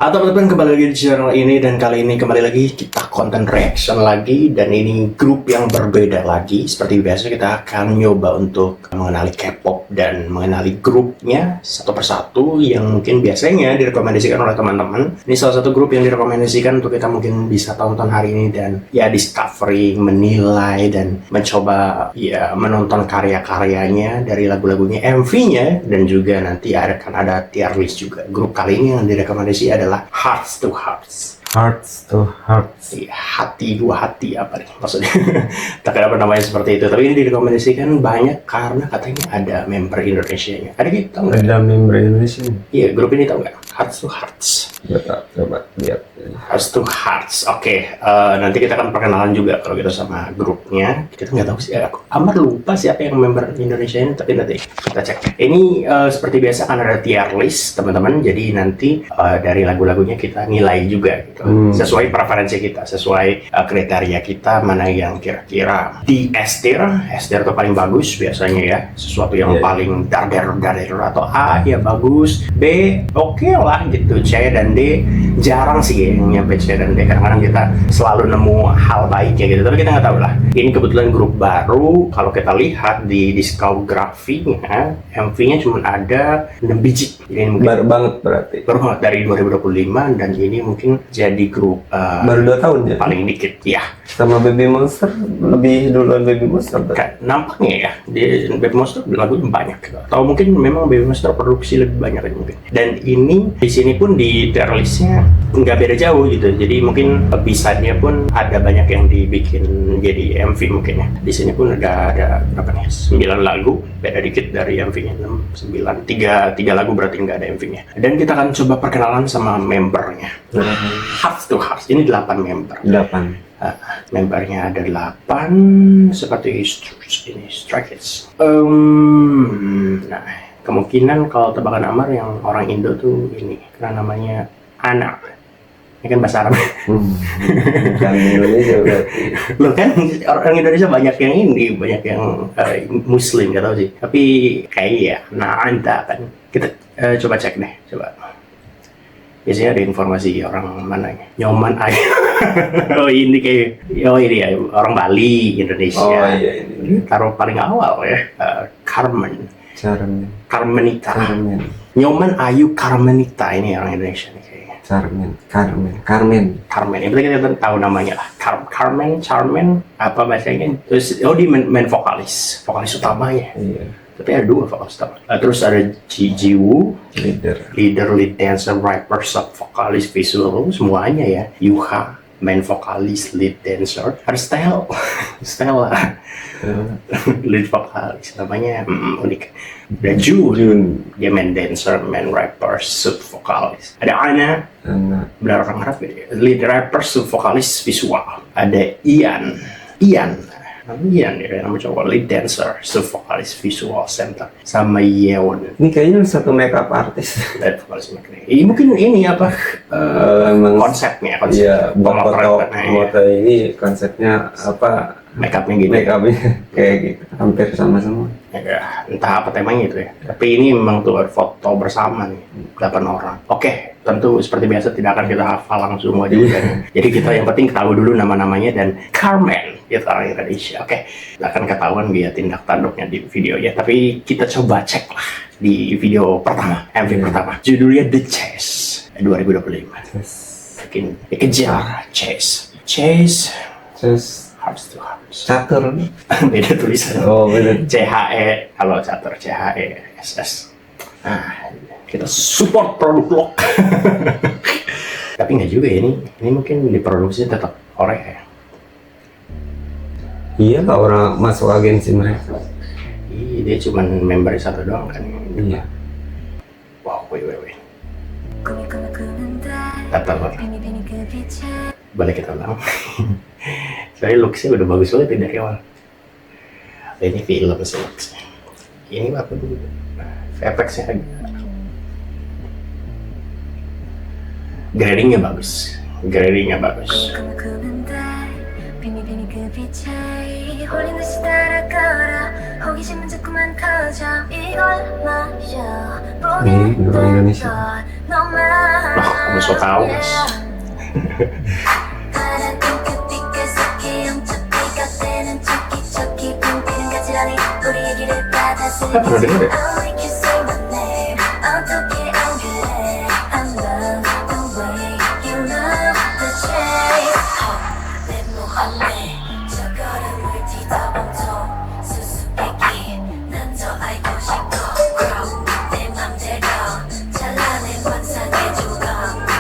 Atau teman-teman, kembali lagi di channel ini, dan kali ini kembali lagi kita konten reaction lagi, dan ini grup yang berbeda lagi. Seperti biasa kita akan nyoba untuk mengenali K-pop dan mengenali grupnya satu persatu yang mungkin biasanya direkomendasikan oleh teman-teman. Ini salah satu grup yang direkomendasikan untuk kita mungkin bisa tonton hari ini dan ya discovery, menilai dan mencoba ya menonton karya-karyanya dari lagu-lagunya, MV-nya, dan juga nanti akan ada tier list juga. Grup kali ini yang direkomendasi adalah Hearts to Hearts. Hearts to Hearts. Hati dua hati apa nih maksudnya? Tak kenapa namanya seperti itu. Tapi ini direkomendasikan banyak karena katanya ada member Indonesia-nya. Ada gitu, tahu nggak? Ada member Indonesia. Iya, grup ini tahu nggak? Hearts to Hearts. Coba lihat. Hearts to Hearts. Oke, nanti kita akan perkenalan juga kalau gitu sama grupnya. Kita nggak tahu sih. Aku amat lupa siapa yang member Indonesia ini. Tapi nanti kita cek. Ini seperti biasa akan ada tier list, teman-teman. Jadi nanti dari lagu-lagunya kita nilai juga gitu. Sesuai preferensi kita, sesuai kriteria kita, mana yang kira-kira di S tier itu paling bagus biasanya ya, sesuatu yang paling darder atau A ya bagus, B oke lah gitu, C dan D jarang sih yang nyampe C dan D, kadang-kadang kita selalu nemu hal baiknya gitu, tapi kita nggak tahu lah. Ini kebetulan grup baru, kalau kita lihat di diskografinya, MV-nya cuma ada 6 biji. Jadi mungkin Baru banget berarti. baru banget dari 2025, dan ini mungkin jadi grup Baru 2 tahun ya. paling dikit ya. Sama Baby Monster lebih duluan Baby Monster. Nampaknya ya di Baby Monster lagu banyak gitu. Atau mungkin memang Baby Monster produksi lebih banyak mungkin. Dan ini di sini pun di tier listnya nggak beda jauh gitu. Jadi mungkin bisanya pun ada banyak yang dibikin jadi MV mungkin ya. Di sini pun ada berapa nih? 9 lagu, beda dikit dari MV-nya. 6, 9, 3 lagu berarti nggak ada MV-nya. Dan kita akan coba perkenalan sama membernya. Hearts to Hearts ini 8 member. 8. Membernya ada 8 seperti ini Stray Kids. Nah, kemungkinan kalau tebakan Amar yang orang Indo tuh ini karena namanya Ana. Ini kan bahasa Arab. Bukan Indonesia berarti. Loh kan orang Indonesia banyak yang ini, banyak yang Muslim, gak tau sih. Tapi kayak ya, nah anda kan kita coba cek deh, coba. Biasanya ada informasi orang mana ya? Nyoman Ayu. Oh ini kayak, oh ini ya orang Bali, Indonesia. Oh iya ini. Taruh paling awal ya, Carmenita. Nyoman Ayu Carmenita, ini orang Indonesia nih kayaknya. Carmen. Yang penting kita tahu namanya lah. Charmen, apa bahasanya? Terus, oh dia main vokalis utamanya. Iya. Tapi ada 2 vokalis utama. Terus ada Jiwoo, lead dancer, rapper, sub vokalis, visual, semuanya ya. Yuha, main vokalis, lead dancer. Ada Stella, lead vokalis, namanya unik. Ada Jun, dia main dancer, main rapper, sub vokalis. Ada Ana, benar orang Arab ya, lead rapper, sub vokalis, visual. Ada Ian ya, nama cowok, lead dancer, vokalis, visual center, sama Yeon. Ini kayaknya satu makeup artis. Lead vokalis makeup. Mungkin ini apa konsepnya? Iya, foto ini konsepnya apa? Makeupnya gitu. Makeupnya kayak gitu, hampir sama semua. Ya, entah apa temanya itu ya. Tapi ini memang tuh foto bersama nih, 8 orang. Oke, tentu seperti biasa tidak akan kita hafal langsung aja. Jadi kita yang penting tahu dulu nama-namanya dan Carmen, itu orang Indonesia. Oke, kita akan ketahuan via tindak tanduknya di video ya. Tapi kita coba cek lah di video pertama, MV pertama. Judulnya The Chase 2025. Mungkin dikejar Chase. Hearts to Hearts. Catur. Beda tulisan. Oh beda. CHE kalau catur CHESS. Nah, kita support produk lock. Tapi nggak juga ya, ini mungkin diproduksi tetap Korea ya. Iya lah, orang masuk agensi mereka. Iya, dia cuma member 1 doang kan. Iya. Wow, wait. Tatar. Balik kita ulang. Soalnya looks-nya udah bagus banget dari awal. Ini film sih looks-nya. Ini apa dulu? Efeknya agak. Gradingnya bagus. 비밀비밀 그 빛에 홀린 듯이 따라가라 호기심은 자꾸만 커져 이걸 마셔 보게 된 건 너만 kamu so tahu mas. 파란 핑크빛 속에 용접비가 되는 척기척기 빙빙 가지런히 우리 얘기를 받아들여 pernah dengar ya? I'll make you say my name 어떻게 안 그래 I love the way you love the chase 내 모험에 저 걸음을 뒤덮어도 수수께끼 난 더 알고 싶고 Grow 내 맘대로 찬란해 환상의 조각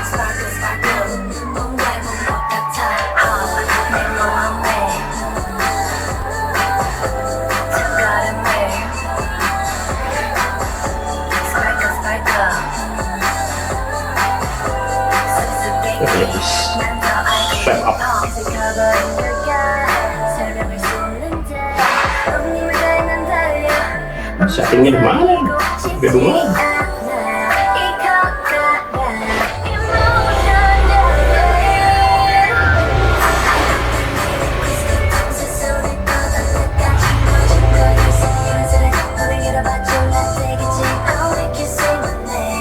Sparkle sparkle 몽 닮은 것 같아 내 모험에 저 걸음을 Sparkle sparkle Oke, 수수께끼 난 더 알고 Shut up. 싶어 새벽을 쏟는데 엉림을 닮은 달려 Settingnya di mana? Di rumah?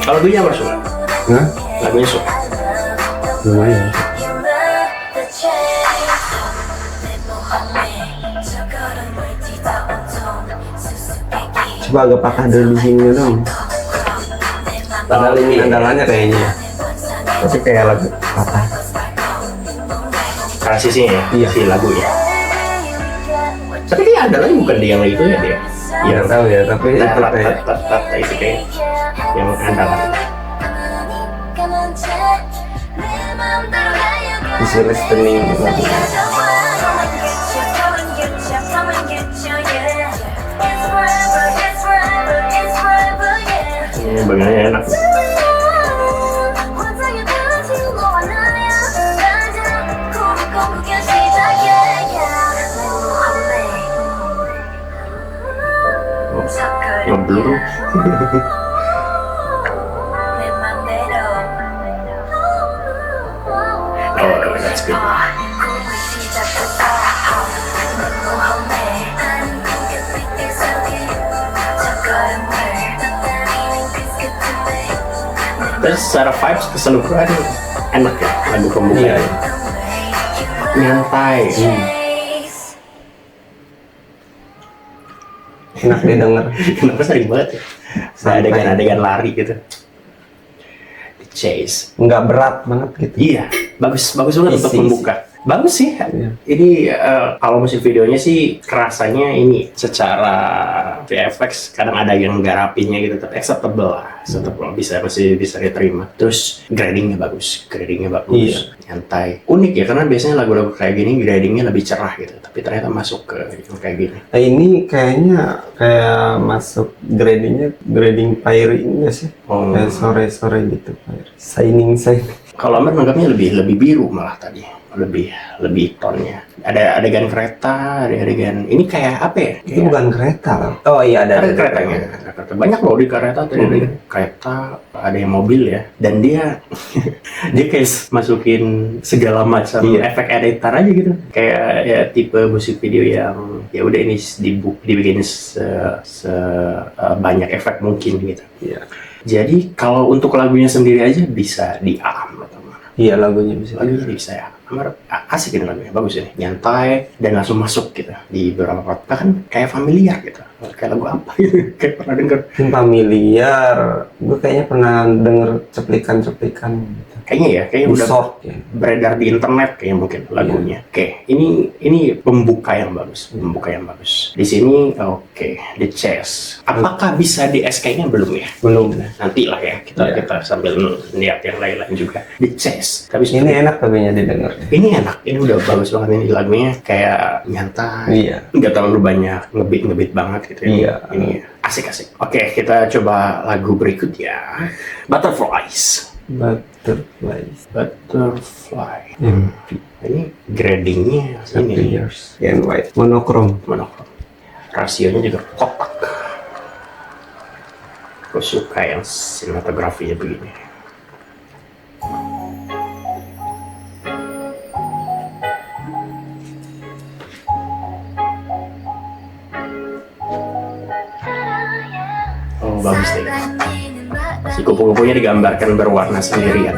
Kalau lagunya apa suka? Hah? Lagunya suka. Lumayan. Coba agak patah dari sini dong. Padahal ini andalannya kayaknya. Tapi kayak lagu patah. Karena sisinya ya, Iya. si lagunya. Tapi dia ada lagi bukan dia yang itu ya dia. Ya tahu ya, tapi itu kayak Itu kayak yang andalan. bisa listening lagu. Ini bagiannya enak. Ngeblur. Oh, that's good. Terus secara vibes keseluruhan enak ya lagu pembuka. Iya. Nyantai. Enak didengar. Kenapa sering banget ya? Santai. Adegan-adegan lari gitu. The Chase. Nggak berat banget gitu. Iya, bagus banget untuk Isi. membuka. Bagus sih. Iya. Ini kalau musik videonya sih kerasanya ini secara VFX kadang ada yang nggak rapinya gitu, tapi acceptable lah, acceptable masih bisa diterima. Terus gradingnya bagus, Iya. nyantai, unik ya karena biasanya lagu-lagu kayak gini gradingnya lebih cerah gitu, tapi ternyata masuk ke yang kayak gini. Nah, ini kayaknya kayak masuk grading Fairy enggak sih? Oh. Kayak sore-sore gitu Fairy. Shining. Kalau Amber nangkapnya lebih biru malah tadi, lebih tonnya. Ada adegan kereta, ada adegan ini kayak apa ya? Itu bukan kereta loh. Oh iya ada Keretanya. Ada kereta. Banyak loh di kereta tadi ada kereta, ada yang mobil ya. Dan dia kayak masukin segala macam efek editor aja gitu. Kayak ya tipe musik video yang ya udah ini dibikin banyak efek mungkin gitu. Iya. Jadi kalau untuk lagunya sendiri aja bisa di A menurut Amar. Iya lagunya bisa. Lagunya bisa ya. Amar asik ini lagunya, bagus ini. Nyantai dan langsung masuk gitu di beberapa part. Bahkan kayak familiar gitu. Kayak lagu apa gitu. Kayak pernah denger. Familiar. Gue kayaknya pernah denger ceplikan-ceplikan gitu. Kayaknya ya, kayaknya Di udah short ya. beredar di internet kayaknya mungkin lagunya. Oke, ini pembuka yang bagus, Di sini oke, The Chase. Apakah bisa di SK-nya belum ya? Belum. Nanti lah ya, kita sambil lihat yang lain-lain juga. The Chase. Tapi Ini enak tapi nya didengar. ini enak, ini udah bagus banget ini lagunya kayak nyantai, Iya. nggak terlalu banyak ngebit banget gitu ya. Iya. Ini asik. Oke, kita coba lagu berikutnya, Butterflies. Butterfly. Ini gradingnya ini Years. And white. Monokrom. monokrom. Rasionya juga kotak. Aku suka yang sinematografinya begini. bagus deh. Si kupu-kupunya digambarkan berwarna sendirian.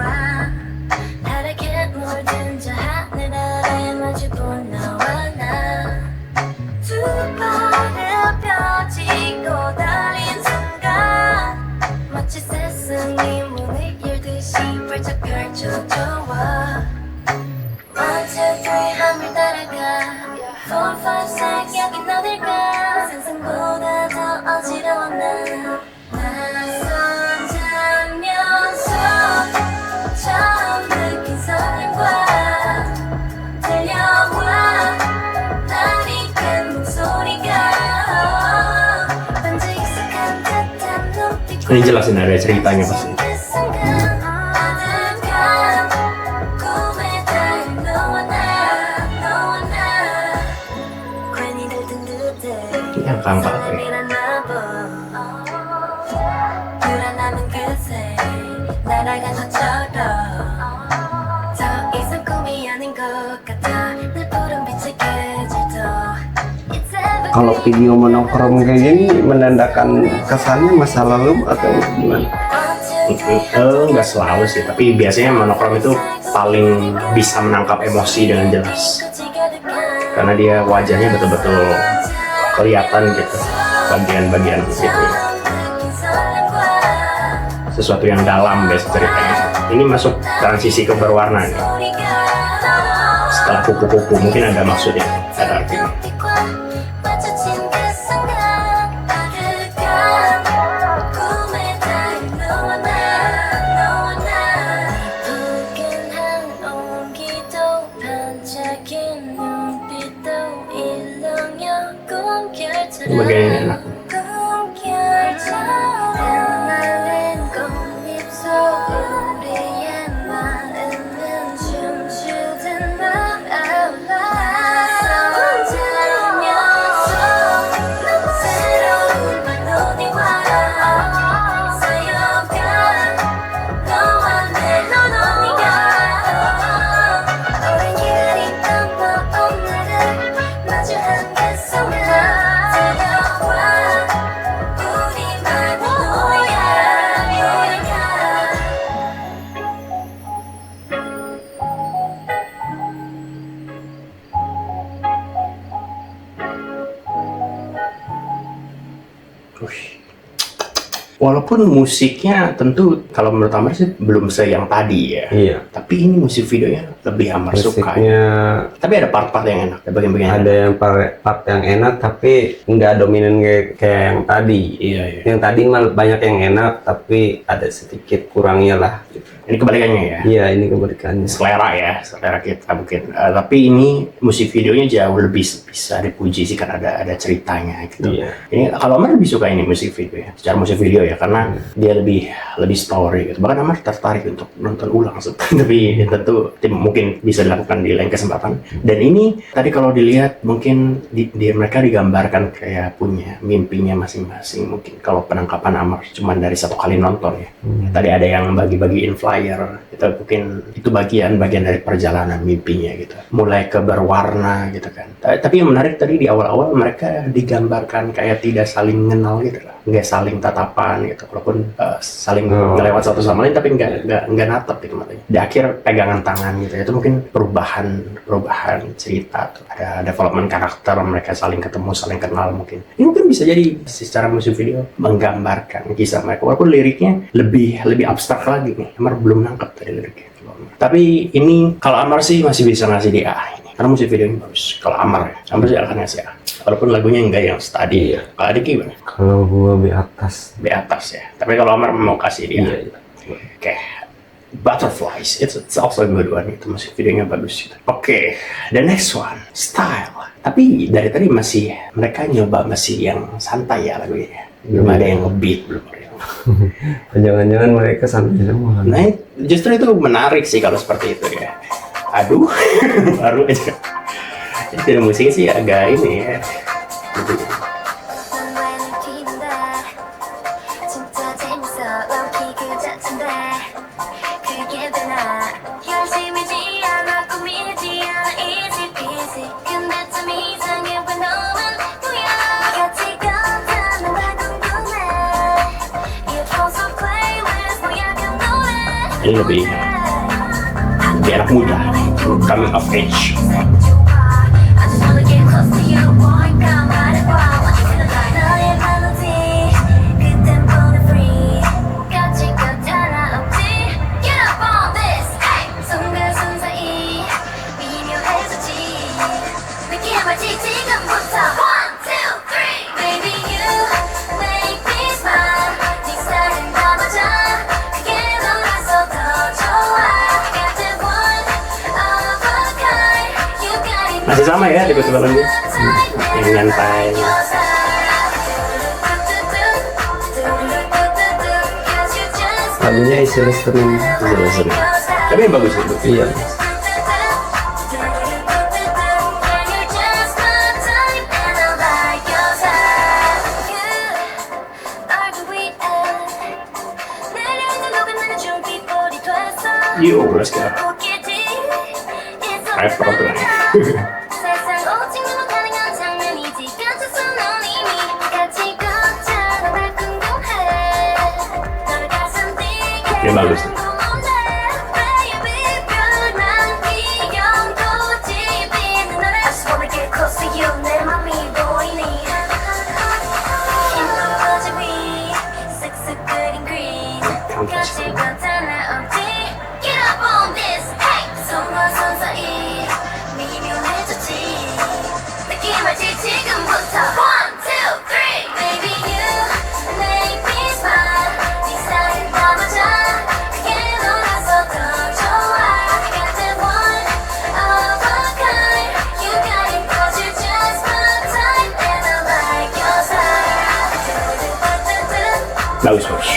Ini jelasin ada ceritanya pasti. Yang kampak ya. Kalau video monokrom kayak gini menandakan kesannya masa lalu atau gimana? Nggak selalu sih, tapi biasanya monokrom itu paling bisa menangkap emosi dengan jelas. Karena dia wajahnya betul-betul kelihatan gitu, bagian-bagian gitu. Sesuatu yang dalam biasa ceritanya. Ini masuk transisi ke berwarna nih. Setelah kupu-kupu mungkin ada maksudnya, ada artinya. Ini bagian yang enak. Walaupun musiknya tentu kalau menurut Amar sih belum yang tadi ya. Iya. Tapi ini musik videonya lebih Amar suka. Musiknya Tapi ada part-part yang enak, ada bagian-bagian ada yang part yang enak tapi nggak dominan kayak yang tadi. Iya. Yang tadi malah banyak yang enak tapi ada sedikit kurangnya lah. Gitu. Ini kebalikannya ya. Iya, ini kebalikannya. Selera kita mungkin. Tapi ini musik videonya jauh lebih bisa dipuji sih karena ada ceritanya gitu. Iya. Ini kalau Amar lebih suka ini musik video ya, secara musik video ya karena dia lebih story gitu. Bahkan Amar tertarik untuk nonton ulang tapi tentu mungkin bisa dilakukan di lain kesempatan. Dan ini tadi kalau dilihat mungkin mereka digambarkan kayak punya mimpinya masing-masing. Mungkin kalau penangkapan Amar cuma dari satu kali nonton ya. Tadi ada yang bagi-bagiin flyer itu mungkin itu bagian dari perjalanan mimpinya gitu. Mulai ke berwarna gitu kan. Tapi yang menarik tadi di awal-awal mereka digambarkan kayak tidak saling mengenal gitu lah. Nggak saling tatapan gitu, walaupun saling ngelewat satu sama lain tapi nggak natap gitu matanya. Di akhir pegangan tangan gitu, itu mungkin perubahan cerita tuh. Ada development karakter, mereka saling ketemu, saling kenal mungkin. Ini mungkin bisa jadi secara musik video menggambarkan kisah mereka, walaupun liriknya lebih abstrak lagi nih. Amar belum nangkep tadi liriknya. Tapi ini kalau Amar sih masih bisa ngasih di A ini, karena musik videonya bagus. Kalau Amar sih akan ngasih A. Walaupun lagunya enggak yang study ya. Kalau Adik gimana? Kalau gua B atas Ya. Tapi kalau Amar mau kasih dia. Iya. Oke. Butterflies. It's also a good one. Itu musik videonya bagus gitu. Oke. The next one. Style. Tapi dari tadi mereka nyoba masih yang santai ya lagunya. Belum ada yang ngebeat, belum ada yang jangan-jangan mereka santai semua. Nah, justru itu menarik sih kalau seperti itu ya. Aduh, baru aja. Jadi musiknya sih agak ini ya. Jadi lebih anak muda, coming of age. Masih sama ya tipe-tipe lagu yang nyantai. Lagunya isi listening. Tapi yang bagus itu. Iya. Yo, let's go. Hype program. Ini bagus. Bagus, bagus.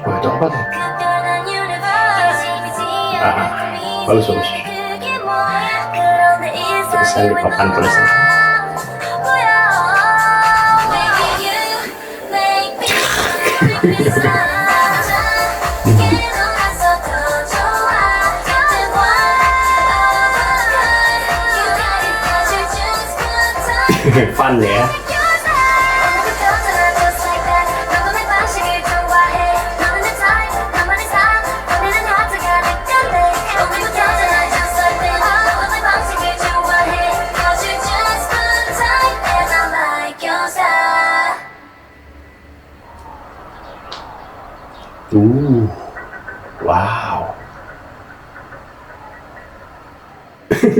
Wah, itu apa tuh? Bagus, bagus. Bisa di papan tulisan. Fun ya. Wow.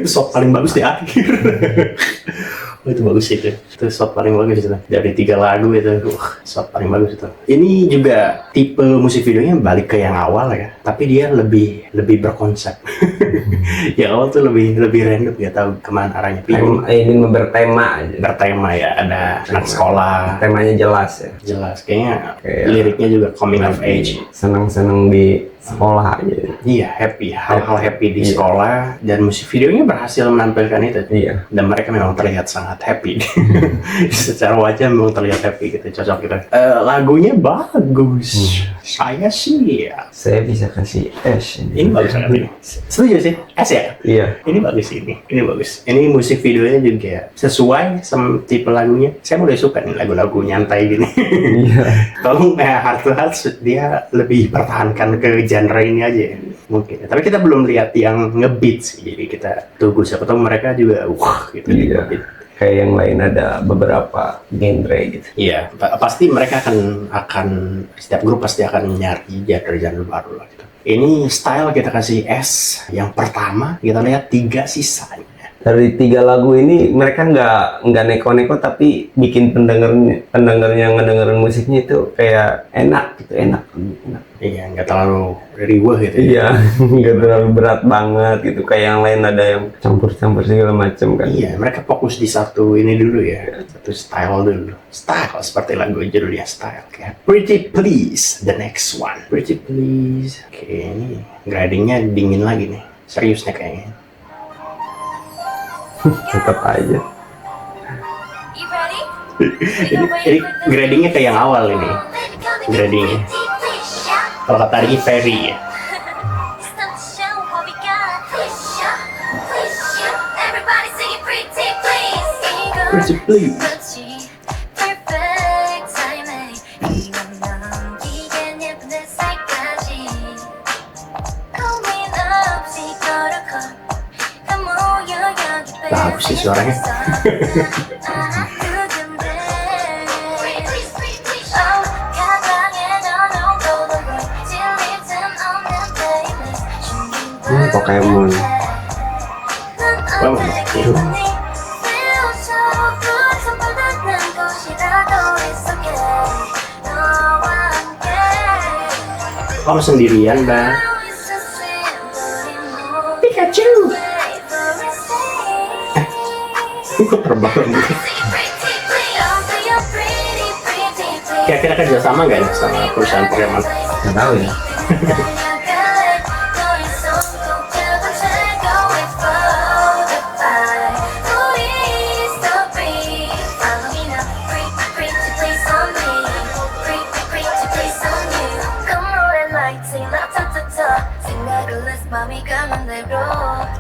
Shot paling bagus di akhir. Oh, itu bagus itu shot paling bagus itu dari 3 lagu itu. Shot paling bagus itu. Ini juga tipe musik videonya balik ke yang awal ya, tapi dia lebih berkonsep. Yang awal tuh lebih random, gak tahu kemana arahnya. Ini bertema aja. Bertema ya, ada anak sekolah. Temanya jelas ya. Jelas, kayaknya liriknya juga coming of age. Senang-senang di sekolah aja. Iya, happy, hal-hal happy di sekolah, dan musik videonya berhasil menampilkan itu. Iya. Dan mereka memang terlihat sangat happy. Secara wajah memang terlihat happy gitu, cocok gitu. Lagunya bagus. Saya sih ya. Saya bisa kasih S. Ini bagus banget ini. Setuju sih? S ya? Iya. Ini bagus ini. Ini bagus. Ini musik videonya juga sesuai sama tipe lagunya. Saya mulai suka nih lagu-lagu nyantai gini. Iya. Kalau Heart to Heart dia lebih pertahankan ke genre ini aja mungkin. Tapi kita belum lihat yang ngebeat sih. Jadi kita tunggu, siapa tahu mereka juga gitu. Iya. Kayak yang lain ada beberapa genre gitu. Iya, pasti mereka akan setiap grup pasti akan nyari genre baru lah gitu. Ini style kita kasih S yang pertama, kita lihat 3 sisanya. Dari 3 lagu ini mereka nggak neko-neko, tapi bikin pendengarnya ngedengerin musiknya itu kayak enak gitu, enak. Iya, nggak terlalu riweh gitu. Iya, nggak terlalu berat banget gitu. Kayak yang lain ada yang campur-campur segala macam kan. Iya, mereka fokus di satu ini dulu ya, satu style dulu. Style seperti lagu judulnya Style. Kayak Pretty Please, the next one. Pretty Please. Oke, ini gradingnya dingin lagi nih. Seriusnya kayaknya. Tetap aja. ini gradingnya kayak yang awal ini. Gradingnya. Kalau kata Ricky Ferry ya. It's time to show what we got. Please show, please show. Everybody sing it pretty, please. Pretty please. 그렇지. Perfect timing. 이건 넘기겐 예쁜 내 살까지. 고민 없이 걸어가. 다 모여 여기 Bagus sih suaranya. Pokemon. Wow, itu. Kamu sendirian, Bang? Pikachu. Kok terbang gitu? Kira-kira kerja sama nggak nih sama perusahaan Pokemon? Nggak tahu ya.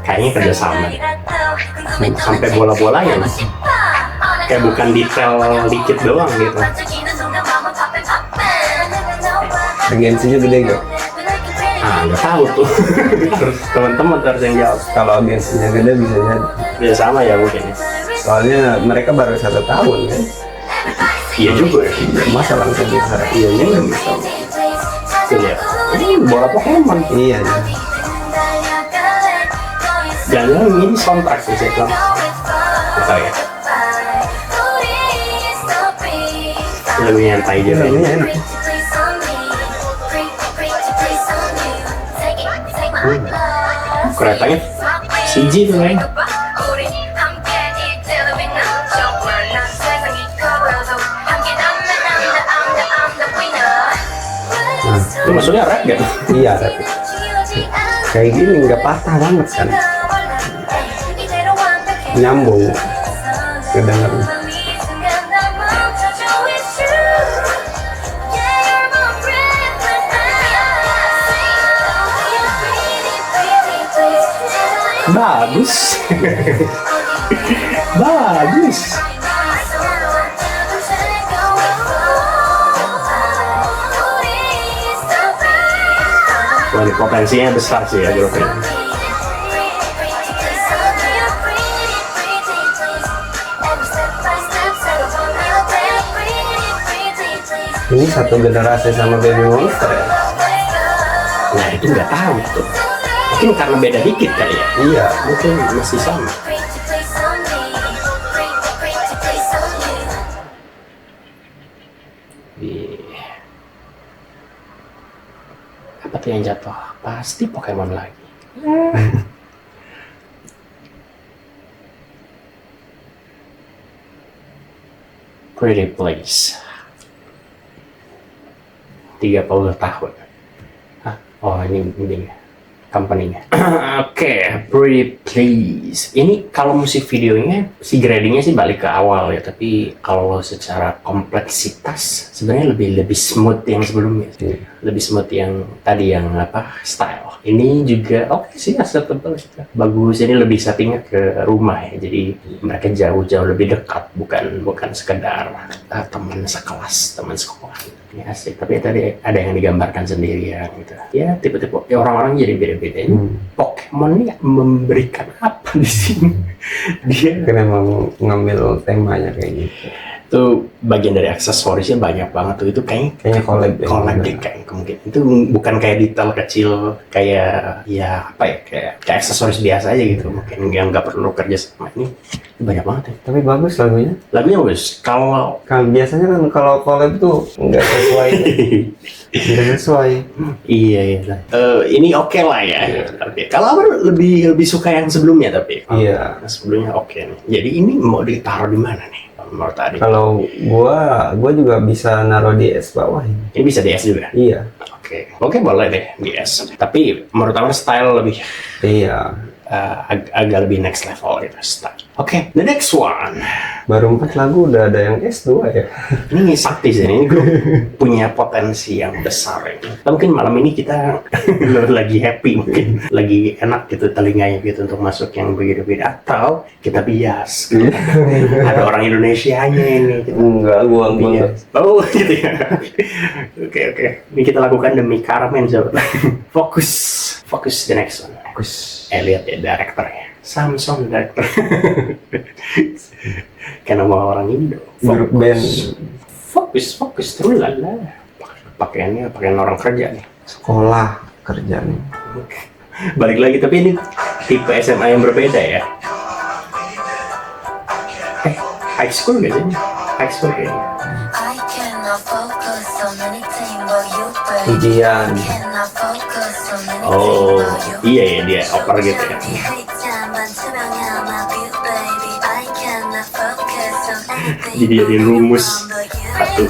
Kayaknya kerja sama. Sampai bola-bola ya, Mas. Kayak bukan detail dikit doang gitu. Agensinya gede gak? Ah, nggak tahu tuh. Harus teman-teman harus yang jawab. Kalau agensinya gede bisa jadi. Kerja sama ya mungkin. Soalnya mereka baru 1 tahun kan. Iya juga ya. Masa langsung bisa? Iya juga bisa. Iya. Ini bola Pokemon. Iya. Jangan ini soundtrack sih saya bilang. Nggak tahu ya. Lebih nyantai aja. Lagunya enak. Keretanya CG tuh kan. Itu maksudnya rap gak? Iya, tapi kayak gini nggak patah banget kan? Nyambung kedengarannya. Bagus. Bagus. Wah, ini potensinya besar sih ya grup ini. Ini satu generasi sama Baby Monster ya? Nah itu nggak tahu tuh. Mungkin karena beda dikit kali ya. Iya. Mungkin masih sama. Apa tuh yang jatuh? Pasti Pokemon lagi. Pretty Please. 30 tahun. Hah? Oh ini company-nya. Oke, Pretty Please. Ini kalau musik videonya si gradingnya sih balik ke awal ya, tapi kalau secara kompleksitas sebenarnya lebih smooth yang sebelumnya. Lebih smooth yang tadi yang apa style. Ini juga oke sih, acceptable sih. Bagus, ini lebih settingnya ke rumah ya. Jadi mereka jauh-jauh lebih dekat, bukan sekedar teman sekelas, teman sekolah. Ini asik, tapi tadi ada yang digambarkan sendirian gitu. Ya tipe-tipe ya, orang-orang jadi beda-beda. Ini Pokemon ini memberikan apa di sini? Dia Karena mau ngambil temanya kayak gitu. itu bagian dari aksesorisnya banyak banget tuh. Itu kayaknya Collab ya. collab deh kayak mungkin. Itu bukan kayak detail kecil kayak ya apa ya kayak aksesoris biasa aja gitu. Mungkin yang nggak perlu kerja sama ini banyak banget ya. Tapi bagus lagunya. Lagunya bagus. Kalau Kan biasanya kan kalau collab tuh nggak sesuai. Nggak sesuai. iya. Ini oke lah ya. Oke. Kalau Amar lebih suka yang sebelumnya tapi. Iya. Yang sebelumnya oke nih. Jadi ini mau ditaruh di mana nih? Menurut tadi. Kalau gua juga bisa naruh di es bawah ini. Ini bisa di S juga. Iya. Oke, boleh deh di S. Tapi menurut Amar style lebih Iya. agak lebih next level gitu. Oke, the next one. Baru 4 lagu udah ada yang S2 ya. Ini sakti sih, ini grup punya potensi yang besar ini. Mungkin malam ini kita lagi happy, mungkin lagi enak gitu telinganya gitu untuk masuk yang begitu-begitu, atau kita bias. Gitu. Ada orang Indonesianya ini. Gitu. Enggak, gua Bias. Oh gitu ya. Oke. Ini kita lakukan demi Carmen, sobat. Fokus the next one. Lihat ya direkturnya. Samsung director. Karena mau orang Indo. Grup band. Fokus terus lah. Pakaian orang kerja nih. Sekolah kerja nih. Balik lagi, tapi ini tipe SMA yang berbeda ya. High school gak sih? High school kayaknya. I cannot focus on anything but you, baby. Ujian. Cannot focus on anything Oh, but you. iya ya, dia oper gitu ya. Jadi dia rumus satu.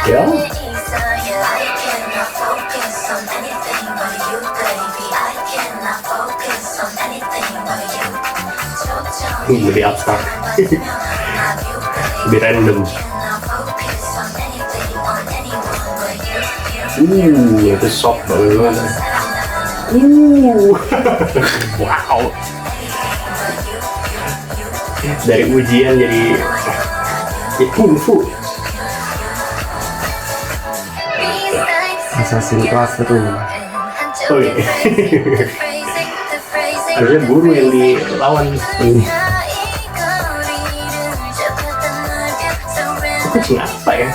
Ya. Lebih abstrak. Lebih random. Itu soft banget. Wow. Dari ujian jadi kungfu. Assassin's Classroom. Oh iya. Harusnya guru yang dilawan. Kucing apa ya?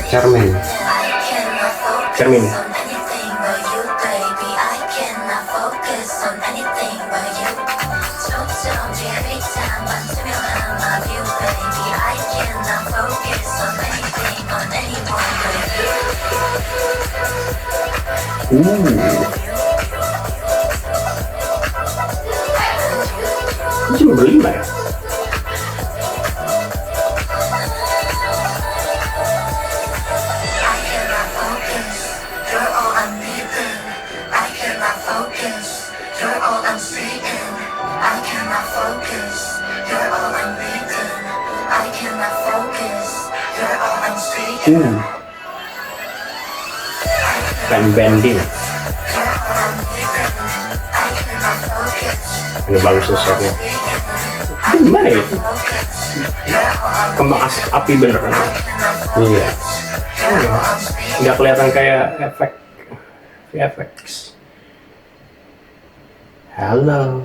Charmaine. Cermin. Ini cuma berlima ya? Bending. Ini bagus sesuatu. Itu gimana ya? Kembang api bener kan? Iya. Nggak kelihatan kayak efek. Halo.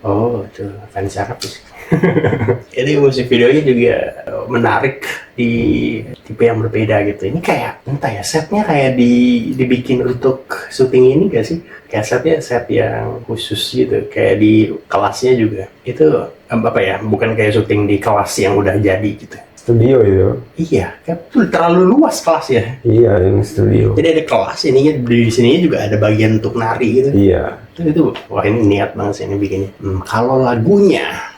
Oh, itu fans Arab sih. Ini musik videonya juga menarik di tipe yang berbeda gitu. Ini kayak entah ya, setnya kayak dibikin untuk syuting ini gak sih? Kayak setnya set yang khusus gitu, kayak di kelasnya juga. Itu apa ya? Bukan kayak syuting di kelas yang udah jadi gitu. Studio itu. Iya, kan terlalu luas kelasnya. Iya, yang studio. Jadi ada kelas ininya, di sini juga ada bagian untuk nari gitu. Iya. Itu wah ini niat banget sih ini bikinnya. Kalau lagunya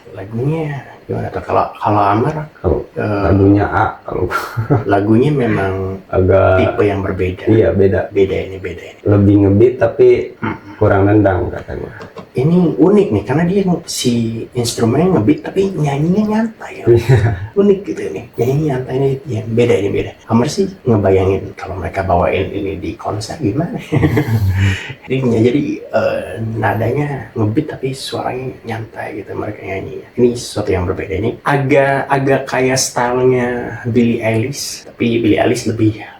gimana tuh? Kalau Amar, Kalau lagunya A, kalau lagunya memang agak tipe yang berbeda. iya beda. Beda ini. Lebih ngebeat tapi kurang nendang kata gue. Ini unik nih karena dia si instrumennya ngebeat tapi nyanyinya nyantai. Ya. Unik gitu nih. Nyanyi nyantai ini ya, beda. Amar sih ngebayangin kalau mereka bawain ini di konser gimana. jadi nadanya ngebeat tapi suaranya nyantai gitu mereka nyanyi. Ini sesuatu yang berbeda. Ini agak kayak stylenya Billie Eilish, tapi Billie Eilish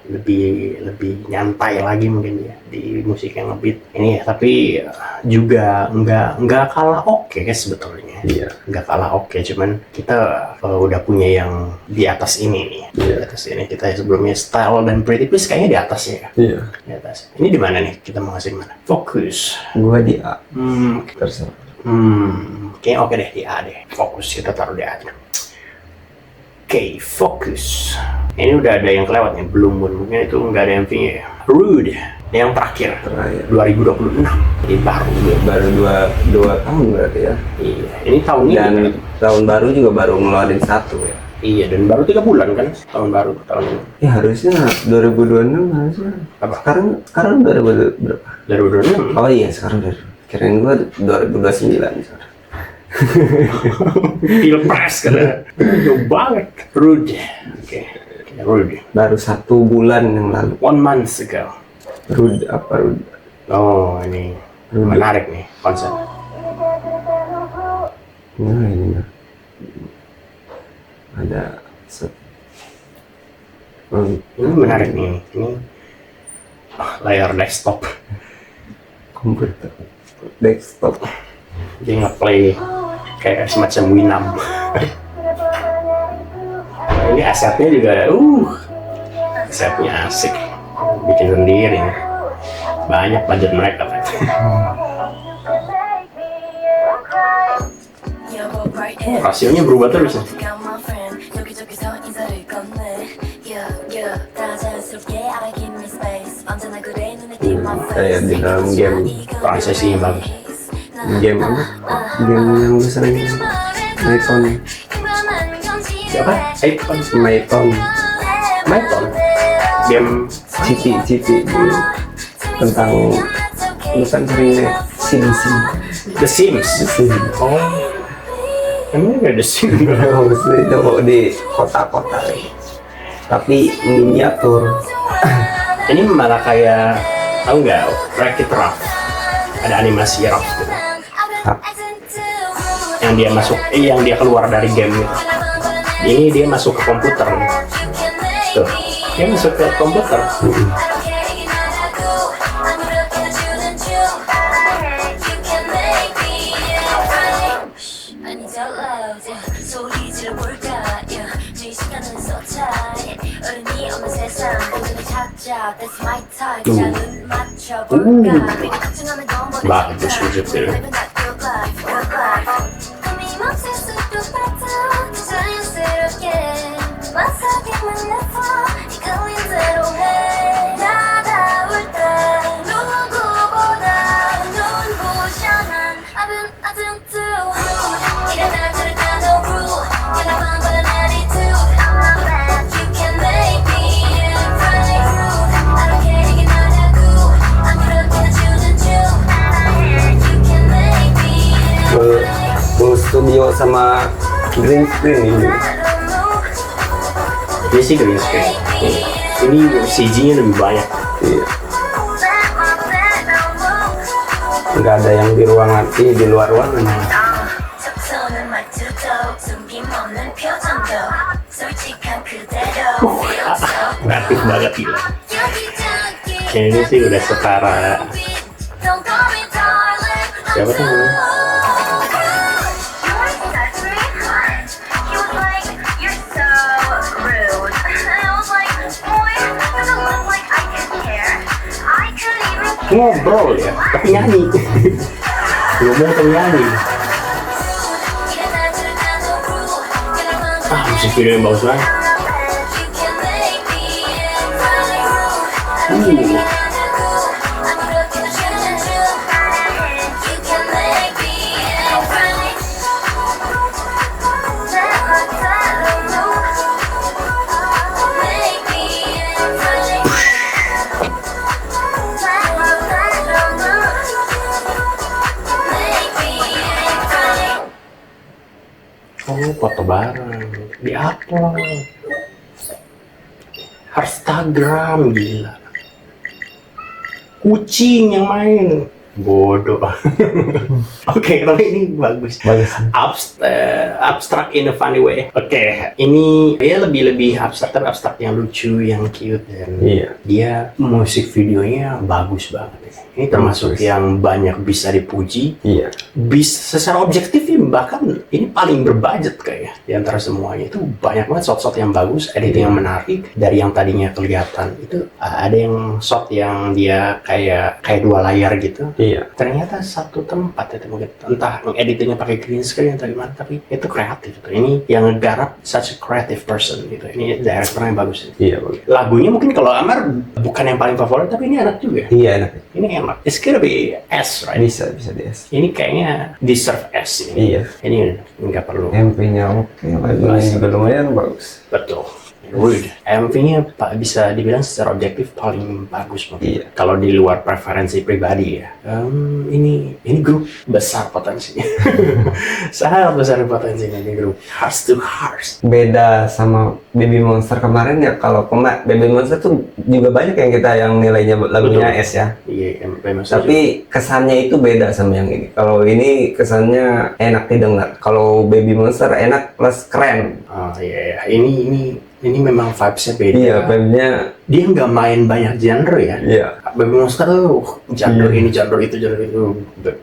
lebih nyantai lagi mungkin ya di musik yang ngebeat ini ya, tapi juga nggak kalah oke sebetulnya. Iya. Nggak kalah oke, cuman kita udah punya yang di atas ini nih. Di atas ini kita sebelumnya Style dan Pretty Please kayaknya di atas ya. Iya. Di atas. Ini di mana nih? Kita mau ngasih di mana? Fokus. Gua di A. Terserah. Kayaknya oke deh, di A deh. Fokus, kita taruh di A. Oke, fokus. Ini udah ada yang kelewat nih, belum mungkin itu nggak ada MV-nya ya. Rude, yang terakhir. 2026. Ini Baru dua tahun berarti ya. Iya, ini tahun ini. Dan kan? tahun baru juga baru ngeluarin satu ya. Iya, dan baru 3 bulan kan tahun baru tahun ini. Ya harusnya 2026 harusnya. Apa? Sekarang 2000 berapa? 2026. Oh iya sekarang kirain gua 2029 sekarang. Pilpres kan. Jauh banget. Rude. Oke. Rude. Baru 1 bulan yang lalu. 1 month ago. Rude apa Rude? Oh, ini menarik nih konsep. Nah ini nah. Ada Ini menarik nih. Ini layar desktop. komputer desktop. Dia nge-play kayak semacam Winamp. Nah, ini asetnya juga, asetnya asik, bikin sendiri. Banyak budget mereka kan. Rasionya berubah terus ya. Kayak di dalam game Prosesnya bagus. game apa? Game yang lu sering Myton. Siapa? iPhone. Myton. Game Citi tentang lu kan sering lihat The Sims. Oh, emang nggak The Sims? Maksudnya itu di kota-kota tapi miniatur. Ini malah kayak, tahu nggak, Wreck-It Ralph. Ada animasi Ralph gitu. Yang dia masuk, yang dia keluar dari game gitu. Ini dia masuk ke komputer. Tuh, dia masuk ke komputer. Bagus musik itu. Full studio sama green screen ini. Ini sih green screen. Ini CG-nya lebih banyak. Iya. Nggak ada yang di ruangan, ini di luar ruangan. Kreatif banget gila. Ini sih udah setara. Siapa tuh namanya? Ngobrol ya, tapi nyanyi. Ngomong tapi nyanyi. Musik video yang bagus banget. Oh, foto bareng di-upload. Instagram gila. Kucing yang main. bodoh. Oke, tapi ini bagus. Bagus. Abstrak in a funny way. Oke, ini dia lebih abstrak, tapi abstrak yang lucu, yang cute, dan Iya. dia musik videonya bagus banget. Ini termasuk Bagus. yang banyak bisa dipuji. Iya. Bisa secara objektif ya, bahkan ini paling berbudget kayaknya di antara semuanya. Itu banyak banget shot-shot yang bagus, editing yang menarik. Dari yang tadinya kelihatan itu ada yang shot yang dia kayak dua layar gitu. Iya. Ternyata satu tempat itu mungkin, entah editingnya pakai green screen atau gimana, tapi itu kreatif gitu. Ini yang ngegarap such a creative person gitu. Ini director yang bagus. Iya, bagus. Lagunya mungkin kalau Amar bukan yang paling favorit, tapi ini enak juga. Iya, enak. Ini enak. It's gonna be S, right? Bisa di S. Ini kayaknya deserve S ini. Iya. Ini nggak perlu. MP-nya oke, lagunya juga lumayan bagus. Betul. Rude. MV-nya bisa dibilang secara objektif paling bagus mungkin. Iya. Kalau di luar preferensi pribadi ya. Ini grup besar potensinya. Sangat besar potensinya ini grup. Hearts to Hearts. Beda sama Baby Monster kemarin ya, kalau Baby Monster tuh juga banyak yang kita yang nilainya lagunya Betul. S ya. Iya, memang. Tapi kesannya itu beda sama yang ini. Kalau ini kesannya enak didengar. Kalau Baby Monster enak plus keren. Oh iya, iya. Ini memang vibes-nya beda. Iya, vibe-nya. Dia nggak main banyak genre ya. Iya. Baby Monster tuh genre ini, genre itu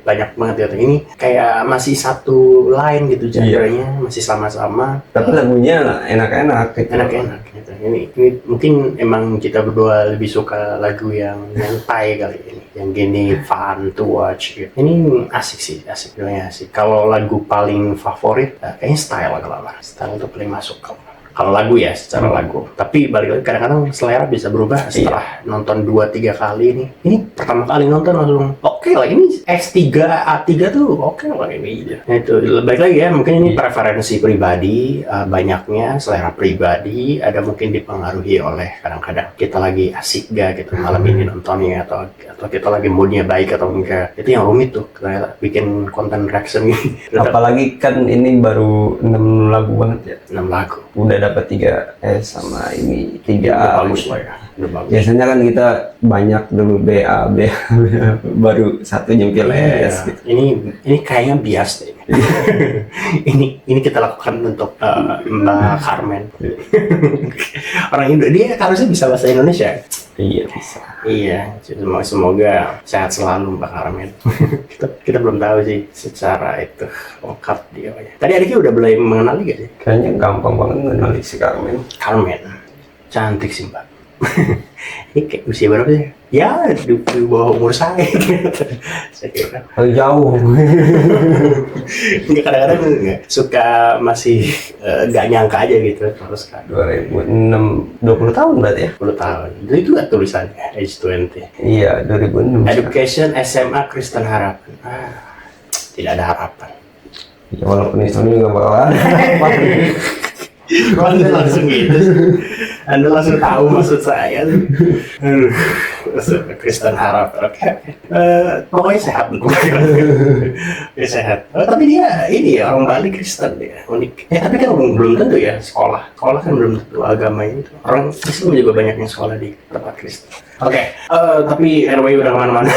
banyak banget ya. Ini kayak masih satu line gitu genre-nya, masih sama-sama. Tapi lagunya enak-enak gitu. Enak-enak gitu. Ini mungkin emang kita berdua lebih suka lagu yang nyantai kali ini. Yang gini fun to watch gitu. Ini asik sih, bilangnya asik. Kalau lagu paling favorit, kayaknya Style kalau apa. Style itu paling masuk kalau lagu ya, secara lagu. Tapi balik lagi, kadang-kadang selera bisa berubah setelah nonton 2-3 kali ini. Ini pertama kali nonton langsung oke lah, ini S3, A3 tuh oke lah ini. Nah, itu balik lagi ya, mungkin ini preferensi pribadi, banyaknya selera pribadi, ada mungkin dipengaruhi oleh kadang-kadang kita lagi asik gak gitu malam ini nontonnya, atau kita lagi moodnya baik atau enggak. Itu yang rumit tuh, kayak bikin konten reaction gini. Apalagi kan ini baru 6 lagu banget ya. 6 lagu. Udah dapat 3 S sama ini 3 Udah A. bagus lah ya. Udah bagus. Biasanya kan kita banyak dulu BA, baru satu nyempil Iya, S gitu. ini kayaknya bias deh. ini kita lakukan untuk Mbak Carmen. Orang Indo, dia harusnya bisa bahasa Indonesia. Iya bisa. Iya, semoga sehat selalu Mbak Carmen. kita belum tahu sih secara itu lengkap dia. Tadi adiknya udah mulai mengenali gak sih? Kayaknya gampang banget ngenali si Carmen. Carmen, cantik sih Mbak. Ini kayak usia berapa sih? Ya, di bawah umur saya. Saya kira. Jauh. Nggak, kadang-kadang nggak suka masih nggak nyangka aja gitu terus kan 2006, 20 tahun berarti ya? 10 tahun itu kan tulisannya age 20. Iya, 2006. Education SMA Kristen Harapan. Tidak ada harapan. Ya, walaupun Islam juga bakal ada. Anda langsung gitu, Anda langsung tahu maksud saya. Aduh, Kristen Harapan. Oke. Pokoknya sehat. Ya, sehat. Tapi dia ini ya orang Bali Kristen dia, unik. Tapi kan belum tentu ya sekolah kan belum tentu agamanya itu. Orang Islam juga banyak yang sekolah di tempat Kristen. Oke, tapi anyway udah kemana-mana.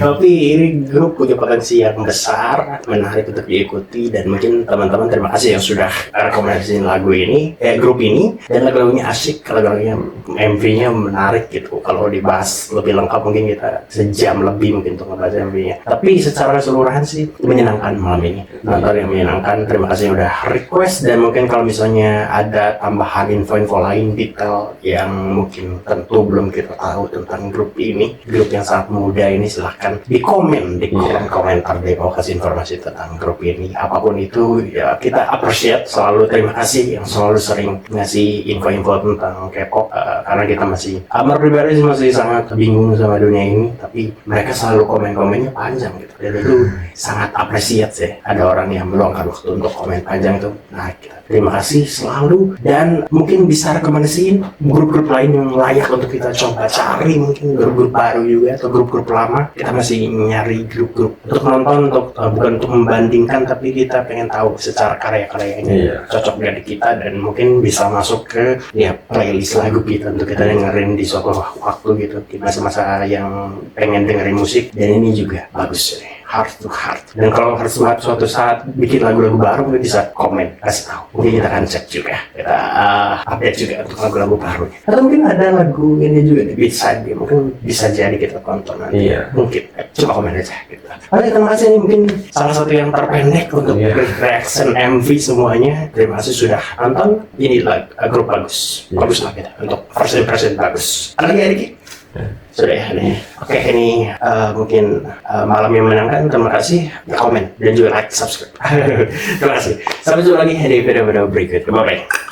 Tapi ini grup punya potensi yang besar, menarik untuk diikuti, dan mungkin teman-teman terima kasih yang sudah rekomendasiin lagu ini, grup ini, dan lagu-lagunya asik, lagu-lagunya MV-nya menarik gitu. Kalau dibahas lebih lengkap mungkin kita sejam lebih mungkin untuk ngebahas MV-nya. Tapi secara keseluruhan sih menyenangkan malam ini. Nonton yang menyenangkan. Terima kasih yang udah request, dan mungkin kalau misalnya ada tambahan info-info lain detail yang mungkin tentu belum kita tahu tentang grup ini, grup yang sangat muda ini, silahkan di komen di kolom komentar deh, mau kasih informasi tentang grup ini apapun itu ya, kita appreciate selalu. Terima kasih yang selalu sering ngasih info-info tentang K-pop, karena kita Amar pribadi masih sangat bingung sama dunia ini, tapi mereka selalu komen-komennya panjang gitu, dan itu sangat appreciate sih, ada orang yang meluangkan waktu untuk komen panjang itu. Nah, terima kasih selalu, dan mungkin bisa rekomendasiin grup-grup lain yang layak untuk kita coba cari, mungkin grup-grup baru juga atau grup-grup lama. Kita masih nyari grup-grup untuk nonton, bukan untuk membandingkan, tapi kita pengen tahu secara karya-karyanya cocok dari kita, dan mungkin bisa masuk ke playlist lagu kita untuk kita dengerin di suatu waktu gitu. gitu di masa-masa yang pengen dengerin musik, dan ini juga bagus nih, heart to heart. Dan kalau heart to heart suatu saat bikin lagu-lagu baru, mungkin bisa komen, kasih tahu. Mungkin kita akan cek juga, kita update juga untuk lagu-lagu baru. Atau mungkin ada lagu ini juga nih, beat side dia, mungkin bisa jadi kita tonton nanti. Iya. Mungkin, coba komen aja gitu. Oke, terima kasih, ini mungkin salah satu yang terpendek untuk reaction MV semuanya. Terima kasih sudah nonton. Ini grup bagus, bagus lah kita untuk first impression bagus. Ada lagi Riki? Sudah ya nih. Oke, ini mungkin malam yang menyenangkan. Terima kasih. Komen dan juga like, subscribe. Terima kasih. Sampai jumpa lagi di video-video berikut. Bye bye.